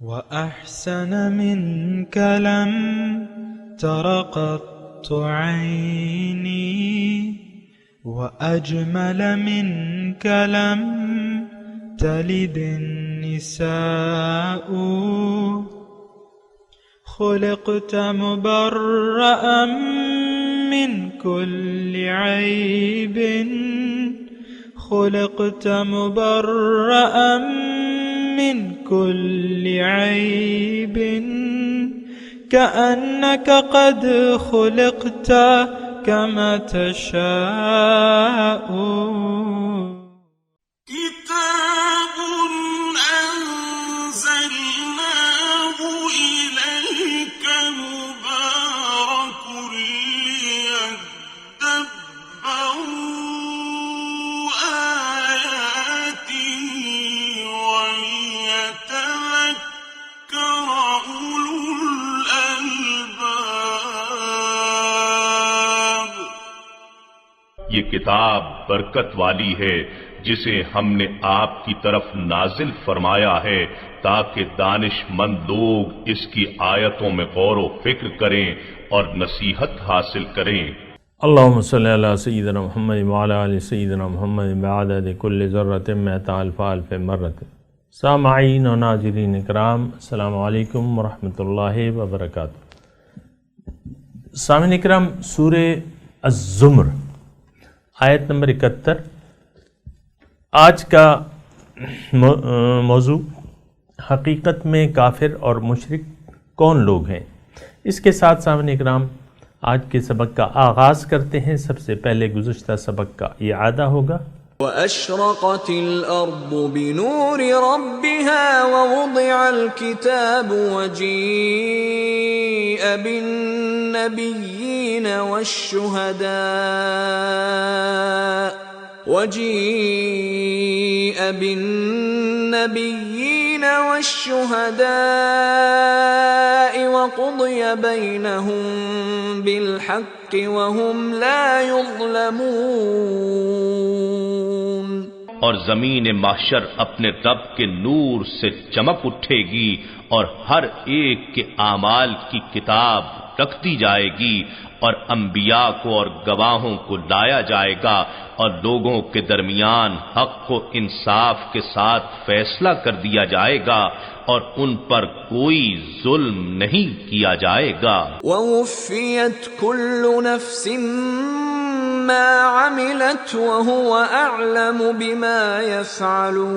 وأحسن منك لم تر قط عيني وأجمل منك لم تلد النساء خلقت مبرأ من كل عيب خلقت مبرأ من كل عيب كأنك قد خلقت كما تشاء كتاب أنزلناه إليك مبارك ليدبروا آياته وليتذكر أولو الألباب. یہ کتاب برکت والی ہے جسے ہم نے آپ کی طرف نازل فرمایا ہے تاکہ دانش مند لوگ اس کی آیتوں میں غور و فکر کریں اور نصیحت حاصل کریں. اللہم صلی علی سیدنا محمد وعلی آل سیدنا محمد بعدد کل ذرۃ مئۃ الف الف مرۃ. سامعین و ناظرین اکرام، السلام علیکم ورحمۃ اللہ وبرکاتہ. سامعین اکرام، سورہ الزمر آیت نمبر 71. آج کا موضوع حقیقت میں کافر اور مشرک کون لوگ ہیں. اس کے ساتھ سامعین اکرام آج کے سبق کا آغاز کرتے ہیں. سب سے پہلے گزشتہ سبق کا اعادہ ہوگا. وَأَشْرَقَتِ الْأَرْضُ بِنُورِ رَبِّهَا وَوُضِعَ الْكِتَابُ وَجِيءَ بِالنَّبِيِّينَ وَالشُّهَدَاءِ وَقُضِيَ بَيْنَهُم بِالْحَقِّ وَهُمْ لَا يُظْلَمُونَ. اور زمین محشر اپنے رب کے نور سے چمک اٹھے گی اور ہر ایک کے اعمال کی کتاب رکھ دی جائے گی اور انبیاء کو اور گواہوں کو لایا جائے گا اور لوگوں کے درمیان حق و انصاف کے ساتھ فیصلہ کر دیا جائے گا اور ان پر کوئی ظلم نہیں کیا جائے گا. وَوُفِّيَتْ كُلُّ نَفْسٍ مَا عَمِلَتْ وَهُوَ أَعْلَمُ بِمَا يَفْعَلُونَ.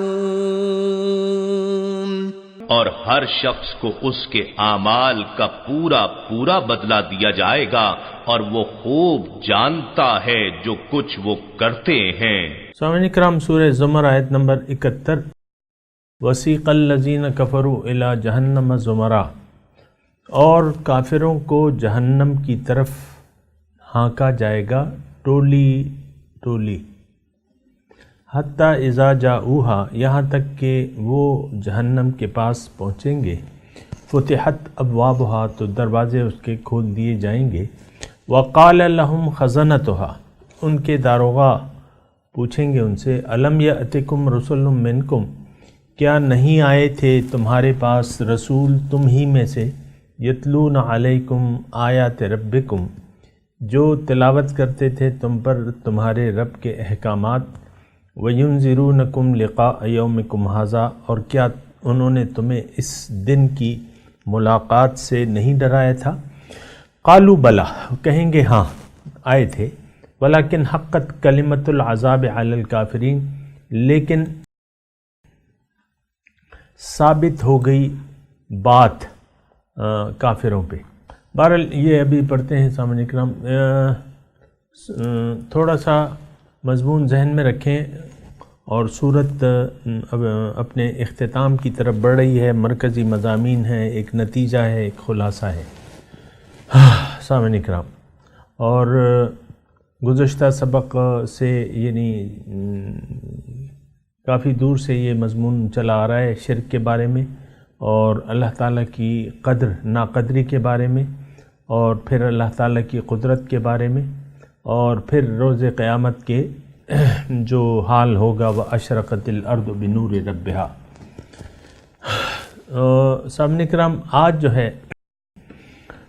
اور ہر شخص کو اس کے اعمال کا پورا بدلہ دیا جائے گا اور وہ خوب جانتا ہے جو کچھ وہ کرتے ہیں. سامعین کرام، سورہ زمر آیت نمبر 71. وَسِيقَ الَّذِينَ كَفَرُوا إِلَى جَهَنَّمَ زُمَرًا. اور کافروں کو جہنم کی طرف ہانکا جائے گا ٹولی ٹولی. حتیٰ اذا جاؤہا، یہاں تک کہ وہ جہنم کے پاس پہنچیں گے. فتحت ابوابہا، تو دروازے اس کے کھول دیے جائیں گے. وقال لہم خزنتہا، ان کے داروغہ پوچھیں گے ان سے الم یأتکم رسل منکم، کیا نہیں آئے تھے تمہارے پاس رسول تم ہی میں سے، یتلون علیکم آیات ربکم، جو تلاوت کرتے تھے تم پر تمہارے رب کے احکامات. وَيُنذِرُونَكُمْ لِقَاءَ يَوْمِكُمْ هَذَا، اور کیا انہوں نے تمہیں اس دن کی ملاقات سے نہیں ڈرایا تھا. قالوا بلا، کہیں گے ہاں آئے تھے. ولیکن حقت کلمۃ العذاب علی الکافرین، لیکن ثابت ہو گئی بات کافروں پہ. بہرحال یہ ابھی پڑھتے ہیں سامعین اکرام. تھوڑا سا مضمون ذہن میں رکھیں اور صورت اپنے اختتام کی طرف بڑھ رہی ہے. مرکزی مضامین ہیں، ایک نتیجہ ہے، ایک خلاصہ ہے سامعین اکرام. اور گزشتہ سبق سے یعنی کافی دور سے یہ مضمون چلا آ رہا ہے شرک کے بارے میں اور اللہ تعالیٰ کی قدر ناقدری کے بارے میں، اور پھر اللہ تعالیٰ کی قدرت کے بارے میں، اور پھر روز قیامت کے جو حال ہوگا. وَأَشْرَقَتِ الْأَرْضُ بِنُورِ رَبِّهَا. سامعین کرام، آج جو ہے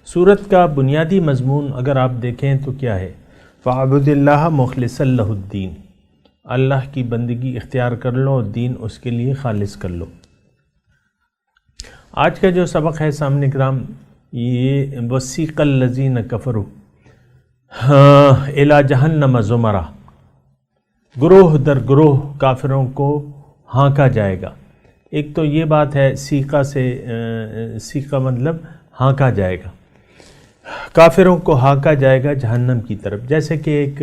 سورت کا بنیادی مضمون اگر آپ دیکھیں تو کیا ہے؟ فَعْبُدِ اللَّهَ مُخْلِصًا لَهُ الدِّينَ، اللہ کی بندگی اختیار کر لو، دین اس کے لیے خالص کر لو۔ آج کا جو سبق ہے سامعین کرام، یہ وَسِيقَ الَّذِينَ كَفَرُوا إِلَى جَهَنَّمَ زُمَرًا، گروہ در گروہ کافروں کو ہانکا جائے گا۔ ایک تو یہ بات ہے، سیقہ سے سیقہ مطلب ہانکا جائے گا، کافروں کو ہانکا جائے گا جہنم کی طرف۔ جیسے کہ ایک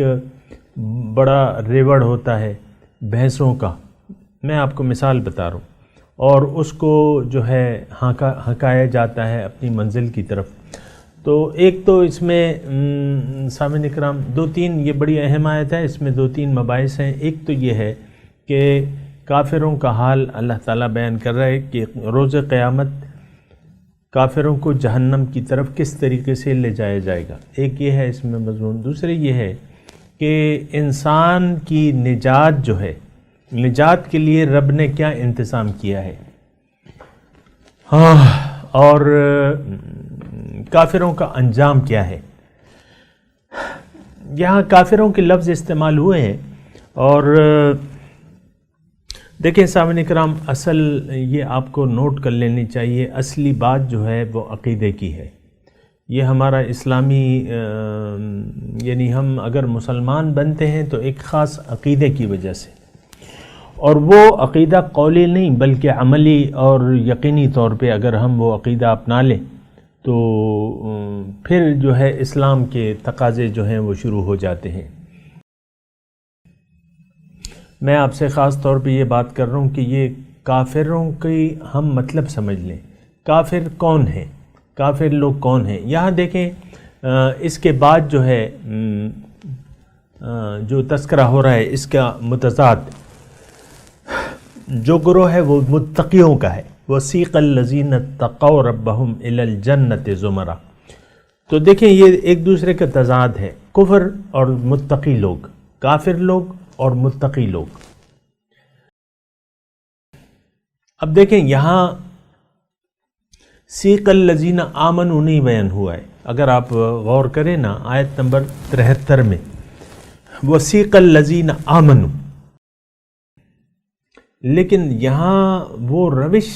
بڑا ریوڑ ہوتا ہے بھینسوں کا، میں آپ کو مثال بتا رہا ہوں، اور اس کو جو ہے ہانکایا جاتا ہے اپنی منزل کی طرف۔ تو ایک تو اس میں سامعین کرام دو تین، یہ بڑی اہم آیت ہے، اس میں دو تین مباحث ہیں۔ ایک تو یہ ہے کہ کافروں کا حال اللہ تعالیٰ بیان کر رہا ہے کہ روز قیامت کافروں کو جہنم کی طرف کس طریقے سے لے جایا جائے گا، ایک یہ ہے اس میں مضمون۔ دوسرے یہ ہے کہ انسان کی نجات جو ہے، نجات کے لیے رب نے کیا انتظام کیا ہے، اور کافروں کا انجام کیا ہے۔ یہاں کافروں کے لفظ استعمال ہوئے ہیں، اور دیکھیں سامعین کرام، اصل یہ آپ کو نوٹ کر لینی چاہیے، اصلی بات جو ہے وہ عقیدے کی ہے۔ یہ ہمارا اسلامی یعنی ہم اگر مسلمان بنتے ہیں تو ایک خاص عقیدے کی وجہ سے، اور وہ عقیدہ قولی نہیں بلکہ عملی اور یقینی طور پہ اگر ہم وہ عقیدہ اپنا لیں تو پھر جو ہے اسلام کے تقاضے جو ہیں وہ شروع ہو جاتے ہیں۔ میں آپ سے خاص طور پہ یہ بات کر رہا ہوں کہ یہ کافروں کی ہم مطلب سمجھ لیں، کافر کون ہیں، کافر لوگ کون ہیں۔ یہاں دیکھیں اس کے بعد جو ہے جو تذکرہ ہو رہا ہے اس کا متضاد جو گروہ ہے وہ متقیوں کا ہے۔ وَسِيقَ الَّذِينَ اتَّقَوْا رَبَّهُمْ إِلَى الْجَنَّةِ زُمَرًا، تو دیکھیں یہ ایک دوسرے کا تضاد ہے، کفر اور متقی لوگ، کافر لوگ اور متقی لوگ۔ اب دیکھیں یہاں سیق الذین آمنوا نہیں بیان ہوا ہے، اگر آپ غور کریں نا آیت نمبر 73 میں وسیق الذین آمنوا، لیکن یہاں وہ روش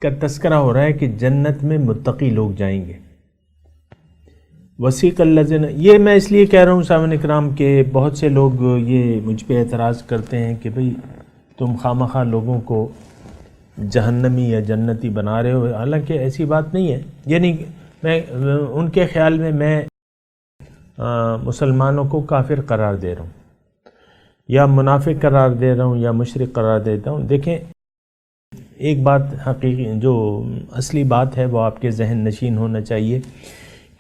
کا تذکرہ ہو رہا ہے کہ جنت میں متقی لوگ جائیں گے۔ وسیق الذین، یہ میں اس لیے کہہ رہا ہوں سامعین کرام کہ بہت سے لوگ یہ مجھ پہ اعتراض کرتے ہیں کہ بھئی تم خواہ لوگوں کو جہنمی یا جنتی بنا رہے ہو، حالانکہ ایسی بات نہیں ہے۔ یعنی میں ان کے خیال میں مسلمانوں کو کافر قرار دے رہا ہوں یا منافق قرار دے رہا ہوں یا مشرک قرار دیتا ہوں۔ دیکھیں ایک بات حقیقی جو اصلی بات ہے وہ آپ کے ذہن نشین ہونا چاہیے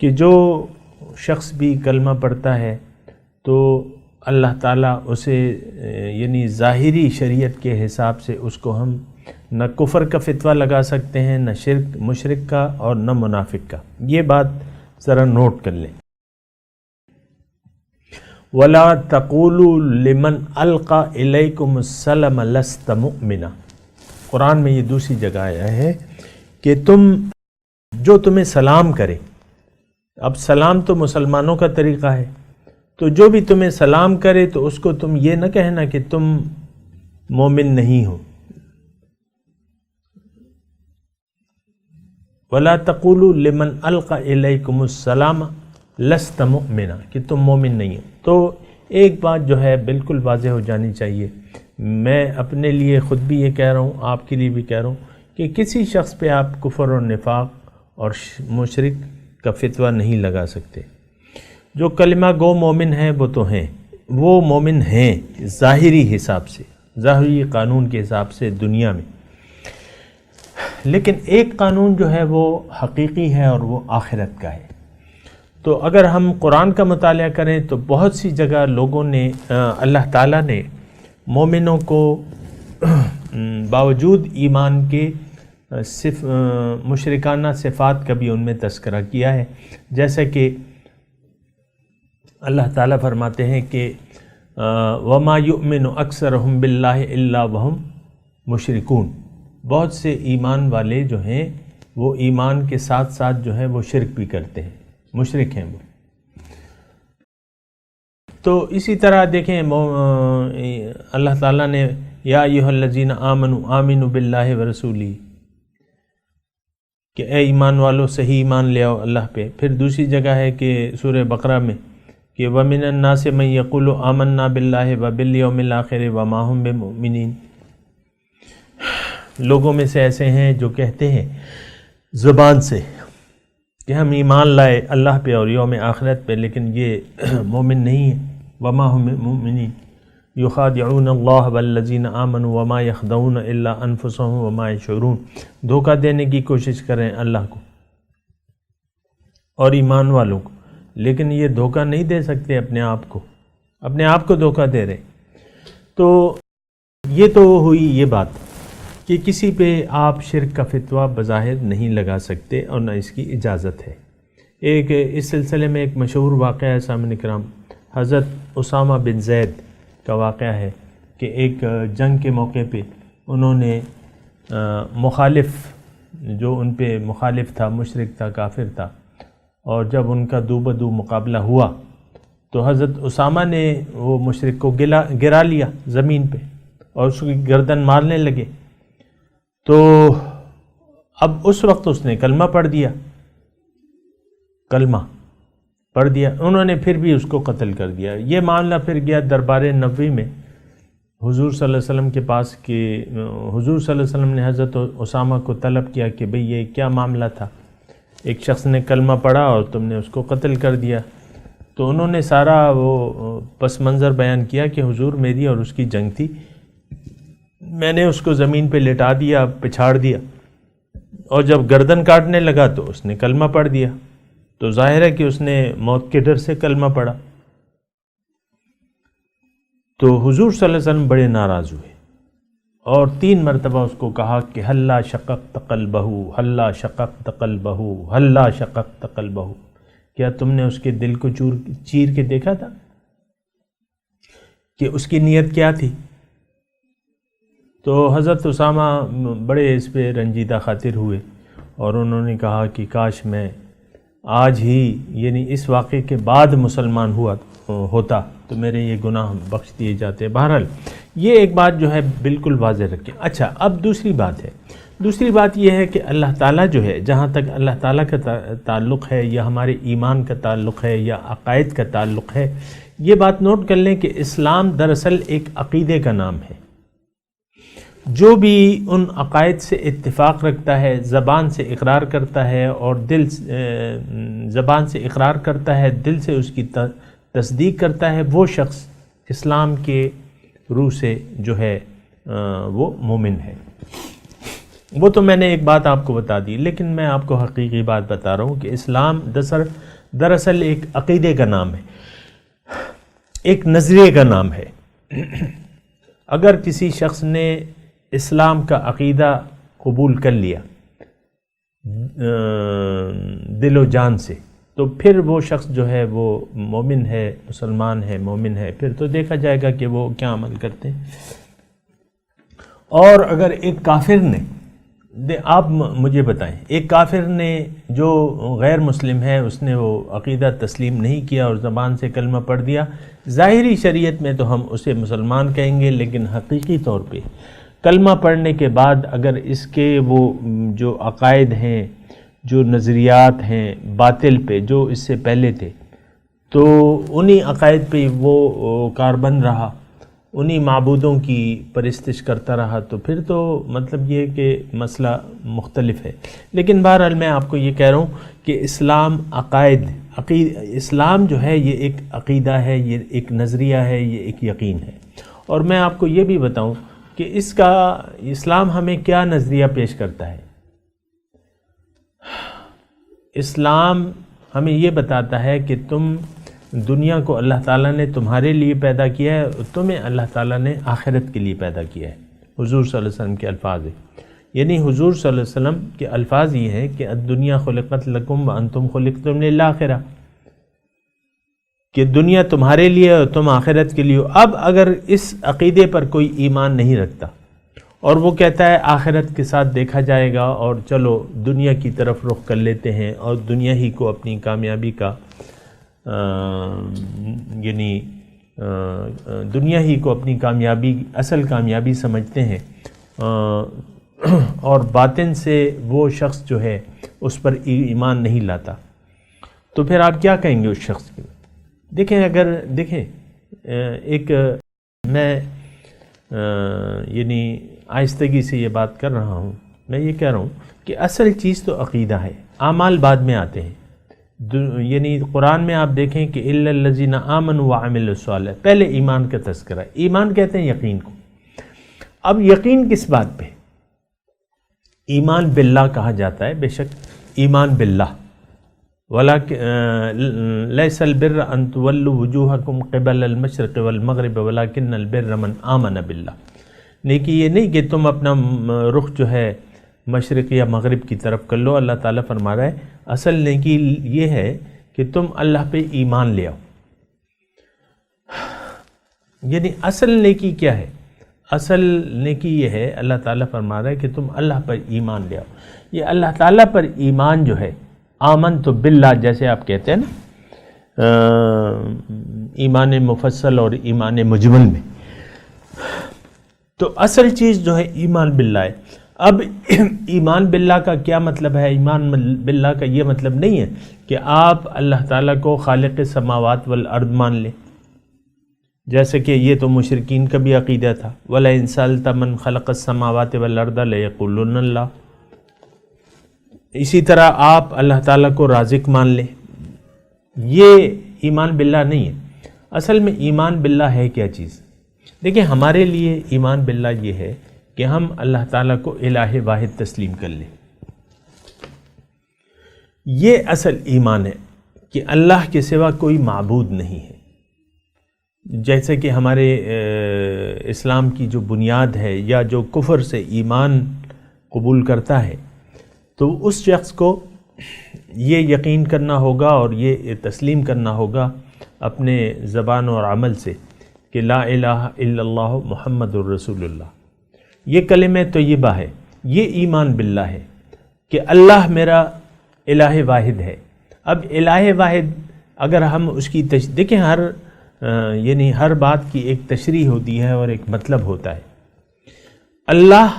کہ جو شخص بھی کلمہ پڑھتا ہے تو اللہ تعالیٰ اسے یعنی ذاہری شریعت کے حساب سے اس کو ہم نہ کفر کا فتویٰ لگا سکتے ہیں، نہ شرک مشرک کا اور نہ منافق کا۔ یہ بات ذرا نوٹ کر لیں۔ وَلَا تَقُولُوا لِمَنْ أَلْقَى إِلَيْكُمُ السَّلَمَ لَسْتَ مُؤْمِنًا، قرآن میں یہ دوسری جگہ آیا ہے کہ تم جو تمہیں سلام کرے، اب سلام تو مسلمانوں کا طریقہ ہے، تو جو بھی تمہیں سلام کرے تو اس کو تم یہ نہ کہنا کہ تم مومن نہیں ہو۔ وَلَا تَقُولُوا لِمَنْ أَلْقَى إِلَيْكُمُ السَّلَامَ لَسْتَ مُؤْمِنًا، کہ تم مومن نہیں ہو۔ تو ایک بات جو ہے بالکل واضح ہو جانی چاہیے، میں اپنے لیے خود بھی یہ کہہ رہا ہوں، آپ کے لیے بھی کہہ رہا ہوں کہ کسی شخص پہ آپ کفر اور نفاق اور مشرک کا فتویٰ نہیں لگا سکتے۔ جو کلمہ گو مومن ہیں وہ تو ہیں، وہ مومن ہیں ظاہری حساب سے، ظاہری قانون کے حساب سے دنیا میں، لیکن ایک قانون جو ہے وہ حقیقی ہے اور وہ آخرت کا ہے۔ تو اگر ہم قرآن کا مطالعہ کریں تو بہت سی جگہ لوگوں نے اللہ تعالیٰ نے مومنوں کو باوجود ایمان کے مشرکانہ صفات کا بھی ان میں تذکرہ کیا ہے، جیسے کہ اللہ تعالیٰ فرماتے ہیں کہ وَمَا يُؤْمِنُ أَكْثَرُهُمْ بِاللَّهِ إِلَّا وَهُمْ مُشْرِكُونَ، بہت سے ایمان والے جو ہیں وہ ایمان کے ساتھ ساتھ جو ہے وہ شرک بھی کرتے ہیں، مشرک ہیں وہ۔ تو اسی طرح دیکھیں اللہ تعالیٰ نے یا ایھا الذین آمنوا آمنوا باللہ ورسولہ کہ اے ایمان والو صحیح ایمان لے آؤ اللہ پہ۔ پھر دوسری جگہ ہے کہ سورہ بقرہ میں کہ وَمِنَ النَّاسِ مَن يَقُولُ آمَنَّا بِاللَّهِ وَبِالْيَوْمِ الْآخِرِ وَمَا هُم بِمُؤْمِنِينَ، لوگوں میں سے ایسے ہیں جو کہتے ہیں زبان سے کہ ہم ایمان لائے اللہ پہ اور یوم آخرت پہ، لیکن یہ مومن نہیں ہیں۔ وَمَا هُم بِمُؤْمِنِينَ يُخَادِعُونَ اللَّهَ وَالَّذِينَ آمَنُوا وَمَا يَخْدَعُونَ إِلَّا أَنفُسَهُم وَمَا يَشْعُرُونَ، دھوکہ دینے کی کوشش کریں اللہ کو اور ایمان والوں کو، لیکن یہ دھوکہ نہیں دے سکتے اپنے آپ کو، اپنے آپ کو دھوکہ دے رہے۔ تو یہ تو ہوئی یہ بات کہ کسی پہ آپ شرک کا فتویٰ بظاہر نہیں لگا سکتے اور نہ اس کی اجازت ہے۔ ایک اس سلسلے میں ایک مشہور واقعہ ہے سامعین کرام، حضرت اسامہ بن زید کا واقعہ ہے کہ ایک جنگ کے موقع پہ انہوں نے مخالف جو ان پہ مخالف تھا، مشرک تھا، کافر تھا، اور جب ان کا دو بدو مقابلہ ہوا تو حضرت اسامہ نے وہ مشرک کو گرا لیا زمین پہ اور اس کی گردن مارنے لگے۔ تو اب اس وقت اس نے کلمہ پڑھ دیا، انہوں نے پھر بھی اس کو قتل کر دیا۔ یہ معاملہ پھر گیا دربار نبوی میں حضور صلی اللہ علیہ وسلم کے پاس کہ حضور صلی اللہ علیہ وسلم نے حضرت اسامہ کو طلب کیا کہ بھئی یہ کیا معاملہ تھا، ایک شخص نے کلمہ پڑھا اور تم نے اس کو قتل کر دیا۔ تو انہوں نے سارا وہ پس منظر بیان کیا کہ حضور میری اور اس کی جنگ تھی، میں نے اس کو زمین پہ لٹا دیا، پچھاڑ دیا، اور جب گردن کاٹنے لگا تو اس نے کلمہ پڑھ دیا۔ تو ظاہر ہے کہ اس نے موت کے ڈر سے کلمہ پڑھا۔ تو حضور صلی اللہ علیہ وسلم بڑے ناراض ہوئے اور 3 مرتبہ اس کو کہا کہ ہلا شققت قلبہ، ہلا شققت قلبہ، ہلا شققت قلبہ، کیا تم نے اس کے دل کو چیر کے دیکھا تھا کہ اس کی نیت کیا تھی؟ تو حضرت اسامہ بڑے اس پہ رنجیدہ خاطر ہوئے اور انہوں نے کہا کہ کاش میں آج ہی یعنی اس واقعے کے بعد مسلمان ہوتا تو میرے یہ گناہ بخش دیے جاتے۔ بہرحال یہ ایک بات جو ہے بالکل واضح رکھیں۔ اچھا، اب دوسری بات یہ ہے کہ اللہ تعالیٰ جو ہے، جہاں تک اللہ تعالیٰ کا تعلق ہے یا ہمارے ایمان کا تعلق ہے یا عقائد کا تعلق ہے، یہ بات نوٹ کر لیں کہ اسلام دراصل ایک عقیدے کا نام ہے۔ جو بھی ان عقائد سے اتفاق رکھتا ہے، زبان سے اقرار کرتا ہے اور زبان سے اقرار کرتا ہے، دل سے اس کی تصدیق کرتا ہے، وہ شخص اسلام کے روح سے جو ہے وہ مومن ہے۔ وہ تو میں نے ایک بات آپ کو بتا دی، لیکن میں آپ کو حقیقی بات بتا رہا ہوں کہ اسلام دراصل ایک عقیدے کا نام ہے، ایک نظریے کا نام ہے۔ اگر کسی شخص نے اسلام کا عقیدہ قبول کر لیا دل و جان سے، تو پھر وہ شخص جو ہے وہ مومن ہے، مسلمان ہے، مومن ہے۔ پھر تو دیکھا جائے گا کہ وہ کیا عمل کرتے ہیں۔ اور اگر ایک کافر نے، آپ مجھے بتائیں، ایک کافر نے جو غیر مسلم ہے، اس نے وہ عقیدہ تسلیم نہیں کیا اور زبان سے کلمہ پڑھ دیا، ظاہری شریعت میں تو ہم اسے مسلمان کہیں گے، لیکن حقیقی طور پہ کلمہ پڑھنے کے بعد اگر اس کے وہ جو عقائد ہیں، جو نظریات ہیں باطل پہ جو اس سے پہلے تھے، تو انہی عقائد پہ وہ کاربند رہا، انہی معبودوں کی پرستش کرتا رہا، تو پھر تو مطلب یہ کہ مسئلہ مختلف ہے۔ لیکن بہرحال میں آپ کو یہ کہہ رہا ہوں کہ اسلام اسلام جو ہے یہ ایک عقیدہ ہے، یہ ایک نظریہ ہے، یہ ایک یقین ہے۔ اور میں آپ کو یہ بھی بتاؤں کہ اس کا اسلام ہمیں کیا نظریہ پیش کرتا ہے۔ اسلام ہمیں یہ بتاتا ہے کہ تم دنیا کو اللہ تعالیٰ نے تمہارے لیے پیدا کیا ہے، تمہیں اللہ تعالیٰ نے آخرت کے لیے پیدا کیا ہے۔ حضور صلی اللہ علیہ وسلم کے الفاظ ہیں، یعنی حضور صلی اللہ علیہ وسلم کے الفاظ یہ ہیں کہ الدنیا خلقت لکم وانتم خلقتم للآخرہ، کہ دنیا تمہارے لیے اور تم آخرت کے لیے۔ اب اگر اس عقیدے پر کوئی ایمان نہیں رکھتا اور وہ کہتا ہے آخرت کے ساتھ دیکھا جائے گا اور چلو دنیا کی طرف رخ کر لیتے ہیں اور دنیا ہی کو اپنی کامیابی کا یعنی دنیا ہی کو اپنی کامیابی اصل کامیابی سمجھتے ہیں، اور باطن سے وہ شخص جو ہے اس پر ایمان نہیں لاتا، تو پھر آپ کیا کہیں گے اس شخص کے؟ دیکھیں ایک میں یعنی آہستگی سے یہ بات کر رہا ہوں، میں یہ کہہ رہا ہوں کہ اصل چیز تو عقیدہ ہے، اعمال بعد میں آتے ہیں۔ یعنی قرآن میں آپ دیکھیں کہ الا الذین آمنوا وعملوا الصالحات، پہلے ایمان کا تذکرہ ہے۔ ایمان کہتے ہیں یقین کو۔ اب یقین کس بات پہ؟ ایمان باللہ کہا جاتا ہے، بے شک ایمان باللہ، لیس البر ان تولوا وجوہکم قبل المشرق والمغرب ولکن البر من آمن باللہ، لیکن یہ نہیں کہ تم اپنا رخ جو ہے مشرق یا مغرب کی طرف کر لو۔ اللہ تعالیٰ فرما رہا ہے اصل نیکی یہ ہے کہ تم اللہ پہ ایمان لے آؤ۔ یعنی اصل نیکی کیا ہے؟ اصل نیکی یہ ہے، اللہ تعالیٰ فرما رہا ہے کہ تم اللہ پر ایمان لے آؤ۔ یہ اللہ تعالیٰ پر ایمان جو ہے، آمن تو باللہ جیسے آپ کہتے ہیں نا، ایمان مفصل اور ایمان مجمل میں، تو اصل چیز جو ہے ایمان باللہ ہے۔ اب ایمان باللہ کا کیا مطلب ہے؟ ایمان باللہ کا یہ مطلب نہیں ہے کہ آپ اللہ تعالیٰ کو خالق السماوات والارض مان لیں، جیسے کہ یہ تو مشرکین کا بھی عقیدہ تھا، وَلَئِن سَأَلْتَ مَنْ خَلَقَ السَّمَاوَاتِ وَالْأَرْضَ لَيَقُولُنَّ اللَّهُ۔ اسی طرح آپ اللہ تعالیٰ کو رازق مان لیں، یہ ایمان باللہ نہیں ہے۔ اصل میں ایمان باللہ ہے کیا چیز؟ دیکھیں ہمارے لیے ایمان باللہ یہ ہے کہ ہم اللہ تعالیٰ کو الہ واحد تسلیم کر لیں، یہ اصل ایمان ہے کہ اللہ کے سوا کوئی معبود نہیں ہے۔ جیسے کہ ہمارے اسلام کی جو بنیاد ہے، یا جو کفر سے ایمان قبول کرتا ہے، تو اس شخص کو یہ یقین کرنا ہوگا اور یہ تسلیم کرنا ہوگا اپنے زبان اور عمل سے کہ لا الہ الا اللہ محمد الرسول اللہ، یہ کلمہ طیبہ ہے، یہ ایمان باللہ ہے کہ اللہ میرا الہ واحد ہے۔ اب الہ واحد اگر ہم اس کی دیکھیں یعنی ہر بات کی ایک تشریح ہوتی ہے اور ایک مطلب ہوتا ہے۔ اللہ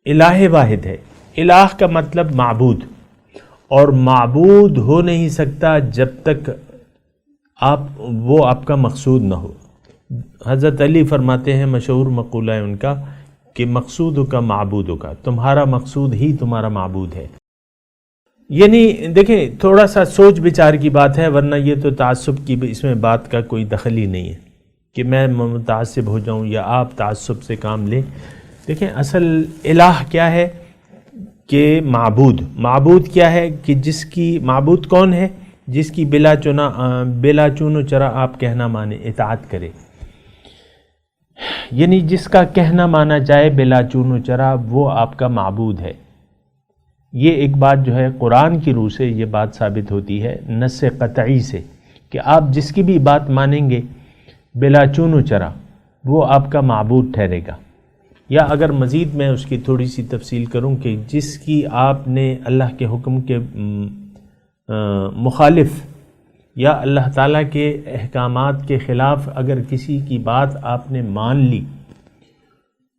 الہ واحد ہے، الہ کا مطلب معبود، اور معبود ہو نہیں سکتا جب تک وہ آپ کا مقصود نہ ہو۔ حضرت علی فرماتے ہیں، مشہور مقولہ ہے ان کا کہ مقصود کا معبود کا، تمہارا مقصود ہی تمہارا معبود ہے۔ یعنی دیکھیں تھوڑا سا سوچ بچار کی بات ہے، ورنہ یہ تو تعصب کی اس میں بات کا کوئی دخل ہی نہیں ہے کہ میں متعصب ہو جاؤں یا آپ تعصب سے کام لیں۔ دیکھیں اصل الہ کیا ہے کہ معبود کیا ہے کہ جس کی معبود کون ہے؟ جس کی بلا چون و چرا آپ کہنا مانے، اطاعت کرے، یعنی جس کا کہنا مانا جائے بلا چون و چرا، وہ آپ کا معبود ہے۔ یہ ایک بات جو ہے قرآن کی روح سے یہ بات ثابت ہوتی ہے، نص قطعی سے، کہ آپ جس کی بھی بات مانیں گے بلا چون و چرا، وہ آپ کا معبود ٹھہرے گا۔ یا اگر مزید میں اس کی تھوڑی سی تفصیل کروں کہ جس کی آپ نے اللہ کے حکم کے مخالف یا اللہ تعالیٰ کے احکامات کے خلاف اگر کسی کی بات آپ نے مان لی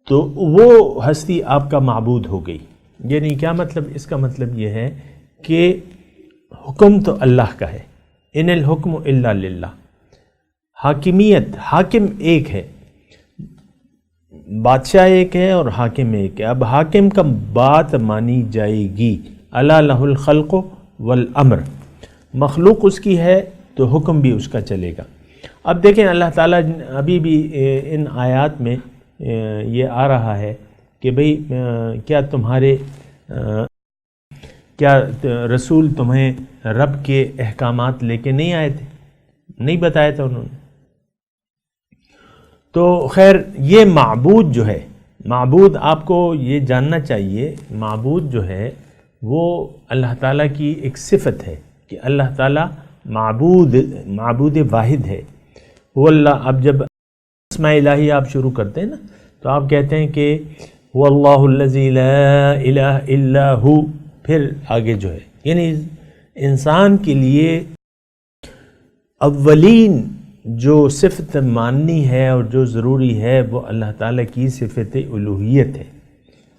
تو وہ ہستی آپ کا معبود ہو گئی۔ یعنی کیا مطلب؟ اس کا مطلب یہ ہے کہ حکم تو اللہ کا ہے، ان الحکم الا للہ، حاکمیت، حاکم ایک ہے، بادشاہ ایک ہے اور حاکم ایک ہے۔ اب حاکم کا بات مانی جائے گی، الا لہ الخلق والامر، مخلوق اس کی ہے تو حکم بھی اس کا چلے گا۔ اب دیکھیں اللہ تعالیٰ ابھی بھی ان آیات میں یہ آ رہا ہے کہ بھئی کیا رسول تمہیں رب کے احکامات لے کے نہیں آئے تھے؟ نہیں بتایا تھا انہوں نے؟ تو خیر یہ معبود جو ہے، معبود آپ کو یہ جاننا چاہیے، معبود جو ہے وہ اللہ تعالیٰ کی ایک صفت ہے کہ اللہ تعالیٰ معبود واحد ہے، وہ اللہ۔ اب جب اسماء الہی آپ شروع کرتے ہیں نا تو آپ کہتے ہیں کہ هو اللہ الذی لا الہ الا ہو، پھر آگے جو ہے، یعنی انسان کے لیے اولین جو صفت ماننی ہے اور جو ضروری ہے وہ اللہ تعالیٰ کی صفت الوہیت ہے،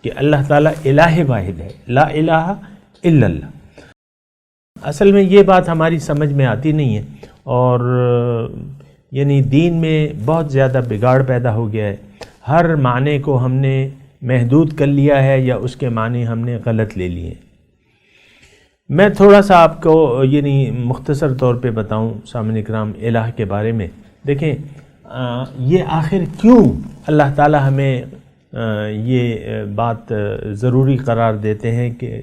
کہ اللہ تعالیٰ الہ واحد ہے، لا الہ الا اللہ۔ اصل میں یہ بات ہماری سمجھ میں آتی نہیں ہے، اور یعنی دین میں بہت زیادہ بگاڑ پیدا ہو گیا ہے، ہر معنی کو ہم نے محدود کر لیا ہے یا اس کے معنی ہم نے غلط لے لیے۔ میں تھوڑا سا آپ کو یعنی مختصر طور پہ بتاؤں سامعین کرام الہ کے بارے میں۔ دیکھیں یہ آخر کیوں اللہ تعالی ہمیں یہ بات ضروری قرار دیتے ہیں کہ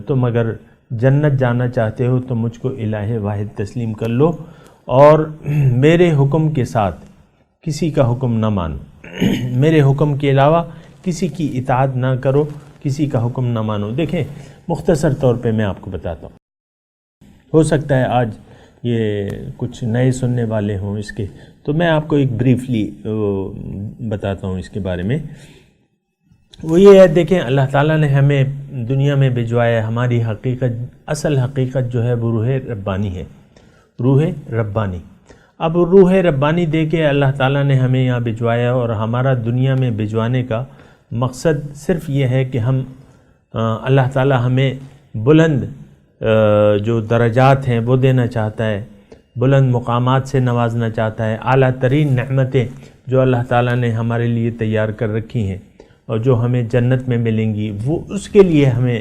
تم اگر جنت جانا چاہتے ہو تو مجھ کو الہ واحد تسلیم کر لو اور میرے حکم کے ساتھ کسی کا حکم نہ مانو، میرے حکم کے علاوہ کسی کی اطاعت نہ کرو، کسی کا حکم نہ مانو۔ دیکھیں مختصر طور پہ میں آپ کو بتاتا ہوں، ہو سکتا ہے آج یہ کچھ نئے سننے والے ہوں اس کے، تو میں آپ کو ایک بریفلی بتاتا ہوں اس کے بارے میں۔ وہ یہ ہے، دیکھیں اللہ تعالیٰ نے ہمیں دنیا میں بھجوایا ہے، ہماری حقیقت، اصل حقیقت جو ہے وہ روح ربانی ہے، روح ربانی۔ اب روح ربانی دے کے اللہ تعالیٰ نے ہمیں یہاں بھجوایا، اور ہمارا دنیا میں بھجوانے کا مقصد صرف یہ ہے کہ ہم اللہ تعالیٰ ہمیں بلند جو درجات ہیں وہ دینا چاہتا ہے، بلند مقامات سے نوازنا چاہتا ہے، اعلیٰ ترین نعمتیں جو اللہ تعالیٰ نے ہمارے لیے تیار کر رکھی ہیں اور جو ہمیں جنت میں ملیں گی، وہ اس کے لیے ہمیں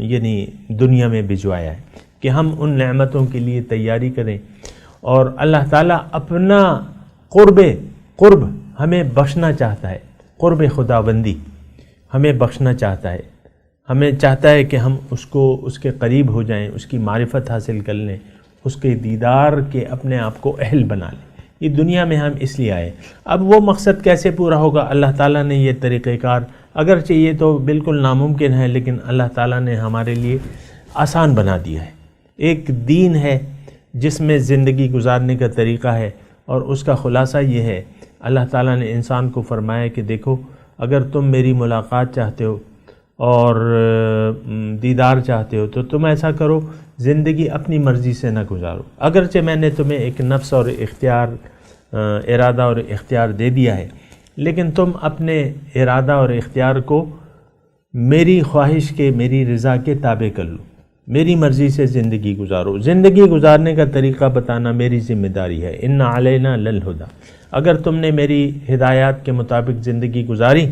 یعنی دنیا میں بھجوایا ہے کہ ہم ان نعمتوں کے لیے تیاری کریں۔ اور اللہ تعالیٰ اپنا قرب ہمیں بخشنا چاہتا ہے، قرب خداوندی ہمیں بخشنا چاہتا ہے، ہمیں چاہتا ہے کہ ہم اس کے قریب ہو جائیں، اس کی معرفت حاصل کر لیں، اس کے دیدار کے اپنے آپ کو اہل بنا لیں۔ یہ دنیا میں ہم اس لیے آئے۔ اب وہ مقصد کیسے پورا ہوگا؟ اللہ تعالیٰ نے یہ طریقہ کار، اگرچہ یہ تو بالکل ناممکن ہے، لیکن اللہ تعالیٰ نے ہمارے لیے آسان بنا دیا ہے۔ ایک دین ہے جس میں زندگی گزارنے کا طریقہ ہے، اور اس کا خلاصہ یہ ہے، اللہ تعالیٰ نے انسان کو فرمایا کہ دیکھو اگر تم میری ملاقات چاہتے ہو اور دیدار چاہتے ہو تو تم ایسا کرو، زندگی اپنی مرضی سے نہ گزارو۔ اگرچہ میں نے تمہیں ایک نفس اور ارادہ اور اختیار دے دیا ہے، لیکن تم اپنے ارادہ اور اختیار کو میری خواہش کے، میری رضا کے تابع کر لو، میری مرضی سے زندگی گزارو۔ زندگی گزارنے کا طریقہ بتانا میری ذمہ داری ہے۔ ان علینا للہدی، اگر تم نے میری ہدایات کے مطابق زندگی گزاری،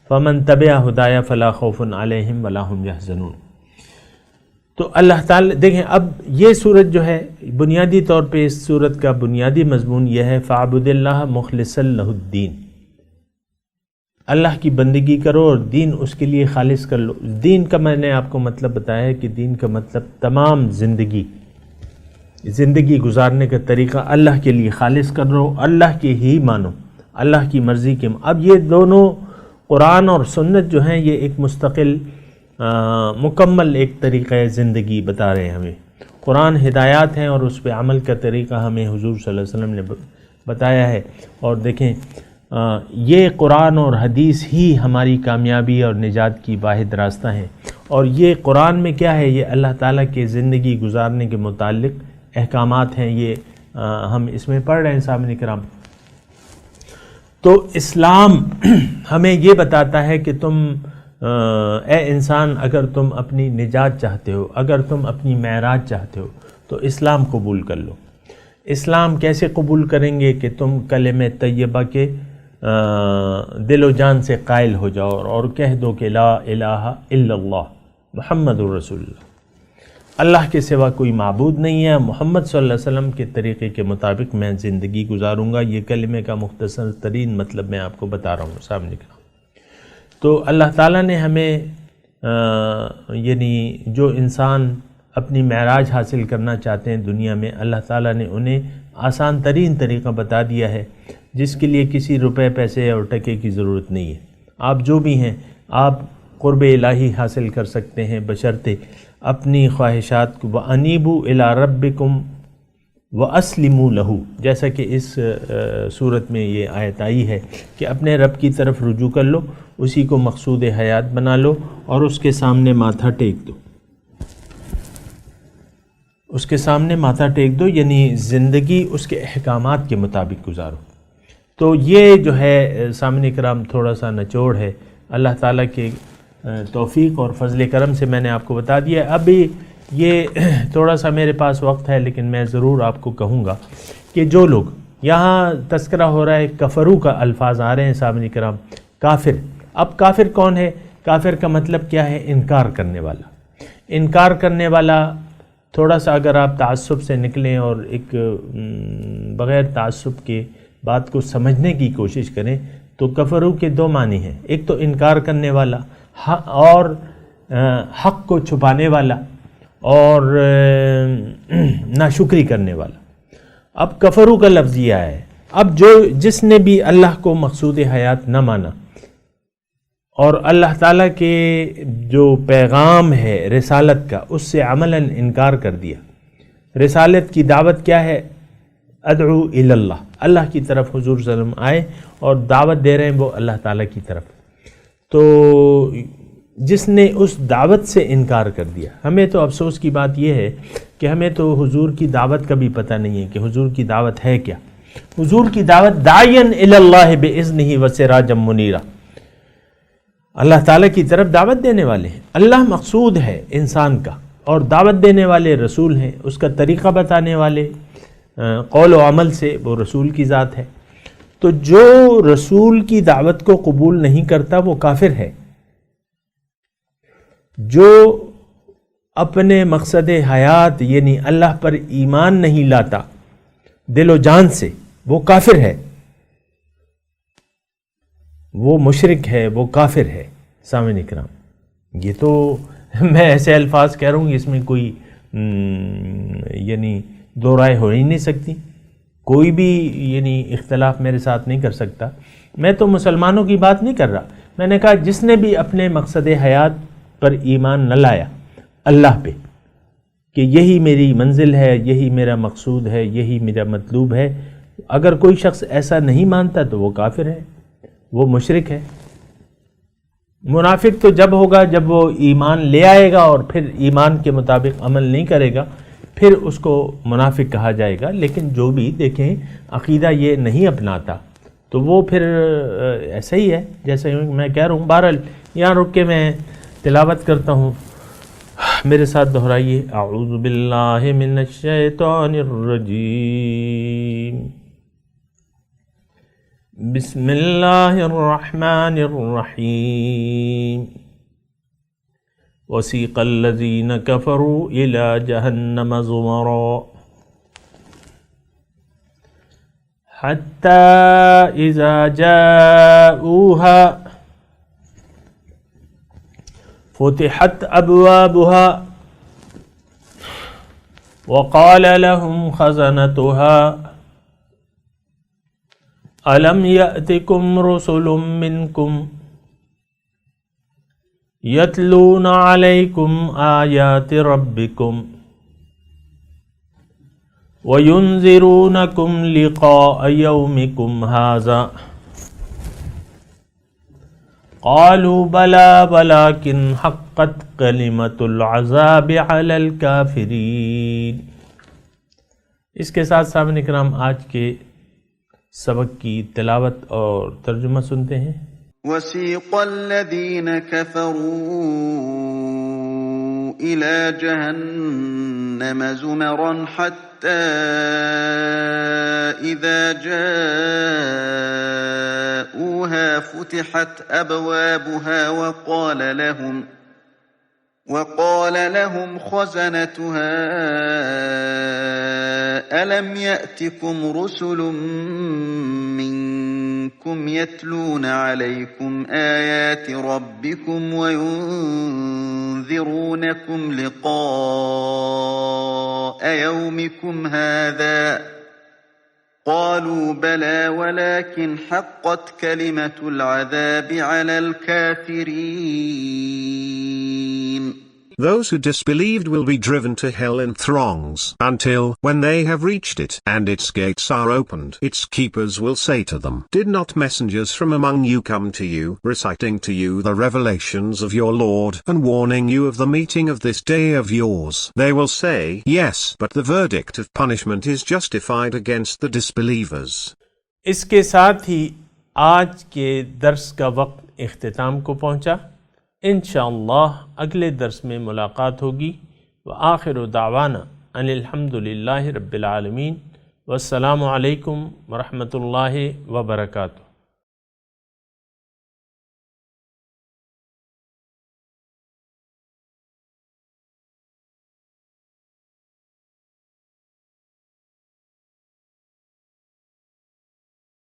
فمن تبع ہدایا فلا خوف علیہم ولا هم یحزنون۔ تو اللہ تعالی دیکھیں، اب یہ صورت جو ہے بنیادی طور پہ اس صورت کا بنیادی مضمون یہ ہے، فاعبد اللہ مخلصا لہ الدین، اللہ کی بندگی کرو اور دین اس کے لیے خالص کر لو۔ دین کا میں نے آپ کو مطلب بتایا ہے کہ دین کا مطلب تمام زندگی گزارنے کا طریقہ اللہ کے لیے خالص کر لو، اللہ کے ہی مانو، اللہ کی مرضی کے۔ اب یہ دونوں قرآن اور سنت جو ہیں یہ ایک مستقل مکمل ایک طریقہ زندگی بتا رہے ہیں ہمیں۔ قرآن ہدایات ہیں اور اس پہ عمل کا طریقہ ہمیں حضور صلی اللہ علیہ وسلم نے بتایا ہے۔ اور دیکھیں یہ قرآن اور حدیث ہی ہماری کامیابی اور نجات کی واحد راستہ ہیں، اور یہ قرآن میں کیا ہے، یہ اللہ تعالیٰ کے زندگی گزارنے کے متعلق احکامات ہیں، یہ ہم اس میں پڑھ رہے ہیں سامعین کرام۔ تو اسلام ہمیں یہ بتاتا ہے کہ تم اے انسان، اگر تم اپنی نجات چاہتے ہو، اگر تم اپنی معراج چاہتے ہو تو اسلام قبول کر لو۔ اسلام کیسے قبول کریں گے کہ تم کلمہ طیبہ کے دل و جان سے قائل ہو جاؤ اور کہہ دو کہ لا الہ الا اللہ محمد الرسول اللہ، اللہ کے سوا کوئی معبود نہیں ہے، محمد صلی اللہ علیہ وسلم کے طریقے کے مطابق میں زندگی گزاروں گا۔ یہ کلمے کا مختصر ترین مطلب میں آپ کو بتا رہا ہوں سامنے کا۔ تو اللہ تعالیٰ نے ہمیں یعنی جو انسان اپنی معراج حاصل کرنا چاہتے ہیں دنیا میں، اللہ تعالیٰ نے انہیں آسان ترین طریقہ بتا دیا ہے، جس کے لیے کسی روپے پیسے اور ٹکے کی ضرورت نہیں ہے۔ آپ جو بھی ہیں آپ قرب الہی حاصل کر سکتے ہیں، بشرطے اپنی خواہشات کو وَأَنِيبُوا إِلَىٰ رَبِّكُمْ وَأَسْلِمُوا لَهُ، جیسا کہ اس صورت میں یہ آیت آئی ہے کہ اپنے رب کی طرف رجوع کر لو، اسی کو مقصود حیات بنا لو اور اس کے سامنے ماتھا ٹیک دو. اس کے سامنے ماتھا ٹیک دو یعنی زندگی اس کے احکامات کے مطابق گزارو. تو یہ جو ہے سامعین کرام تھوڑا سا نچوڑ ہے، اللہ تعالیٰ کے توفیق اور فضل کرم سے میں نے آپ کو بتا دیا. ابھی یہ تھوڑا سا میرے پاس وقت ہے لیکن میں ضرور آپ کو کہوں گا کہ جو لوگ یہاں تذکرہ ہو رہا ہے کفرو کا الفاظ آ رہے ہیں سامعین کرام، کافر. اب کافر کون ہے؟ کافر کا مطلب کیا ہے؟ انکار کرنے والا. انکار کرنے والا تھوڑا سا اگر آپ تعصب سے نکلیں اور ایک بغیر تعصب کے بات کو سمجھنے کی کوشش کریں تو کفرو کے دو معنی ہیں، ایک تو انکار کرنے والا اور حق کو چھپانے والا اور ناشکری کرنے والا. اب کفرو کا لفظ یہ ہے. اب جس نے بھی اللہ کو مقصود حیات نہ مانا اور اللہ تعالیٰ کے جو پیغام ہے رسالت کا اس سے عملاً انکار کر دیا. رسالت کی دعوت کیا ہے؟ ادعو الی اللہ، اللہ کی طرف حضور صلی اللہ علیہ وسلم آئے اور دعوت دے رہے ہیں وہ اللہ تعالیٰ کی طرف. تو جس نے اس دعوت سے انکار کر دیا، ہمیں تو افسوس کی بات یہ ہے کہ ہمیں تو حضور کی دعوت کا بھی پتہ نہیں ہے کہ حضور کی دعوت ہے کیا. حضور کی دعوت داعیا الی اللہ باذنہ وسراجا منیرا، اللہ تعالیٰ کی طرف دعوت دینے والے ہیں. اللہ مقصود ہے انسان کا اور دعوت دینے والے رسول ہیں، اس کا طریقہ بتانے والے قول و عمل سے وہ رسول کی ذات ہے. تو جو رسول کی دعوت کو قبول نہیں کرتا وہ کافر ہے. جو اپنے مقصد حیات یعنی اللہ پر ایمان نہیں لاتا دل و جان سے وہ کافر ہے، وہ مشرک ہے، وہ کافر ہے. سامعین اکرام، یہ تو میں ایسے الفاظ کہہ رہا ہوں اس میں کوئی یعنی دو رائے ہو ہی نہیں سکتی، کوئی بھی یعنی اختلاف میرے ساتھ نہیں کر سکتا. میں تو مسلمانوں کی بات نہیں کر رہا، میں نے کہا جس نے بھی اپنے مقصد حیات پر ایمان نہ لایا اللہ پہ کہ یہی میری منزل ہے، یہی میرا مقصود ہے، یہی میرا مطلوب ہے، اگر کوئی شخص ایسا نہیں مانتا تو وہ کافر ہے، وہ مشرک ہے. منافق تو جب ہوگا جب وہ ایمان لے آئے گا اور پھر ایمان کے مطابق عمل نہیں کرے گا، پھر اس کو منافق کہا جائے گا. لیکن جو بھی دیکھیں عقیدہ یہ نہیں اپناتا تو وہ پھر ایسا ہی ہے جیسا میں کہہ رہا ہوں. بہرحال یہاں رک کے میں تلاوت کرتا ہوں، میرے ساتھ دہرائیے. اعوذ باللہ من الشیطان الرجیم، بسم اللہ الرحمن الرحیم. وسیق الذین کفروا الی جہنم زمرا حتی اذا جاؤوها فتحت ابوابها وقال لهم خزنتها الم یأتکم رسل منکم یتلون علیکم آیات ربکم وینذرونکم لقاء یومکم ھذا قالوا بلى ولكن حقت کلمۃ العذاب علی الکافرین. اس کے ساتھ سامعین کرام آج کے سبق کی تلاوت اور ترجمہ سنتے ہیں. وسيق الذين كفروا إلى جهنم زمرا حتى إذا جاءوها فتحت أبوابها وقال لهم خزنتها ألم يأتكم رسل منكم يتلون عليكم آيات ربكم وينذرونكم لقاء يومكم هذا قالوا بلى ولكن حقت كلمة العذاب على الكافرين. Those who disbelieved will be driven to hell in throngs, until, when they have reached it and its gates are opened, its keepers will say to them, Did not messengers from among you come to you, reciting to you the revelations of your Lord, and warning you of the meeting of this day of yours? They will say, Yes, but the verdict of punishment is justified against the disbelievers. اس کے ساتھ ہی آج کے درس کا وقت اختتام کو پہنچا. انشاءاللہ اگلے درس میں ملاقات ہوگی. وآخر دعوانا ان الحمدللہ رب العالمین. والسلام علیکم ورحمۃ اللہ وبرکاتہ.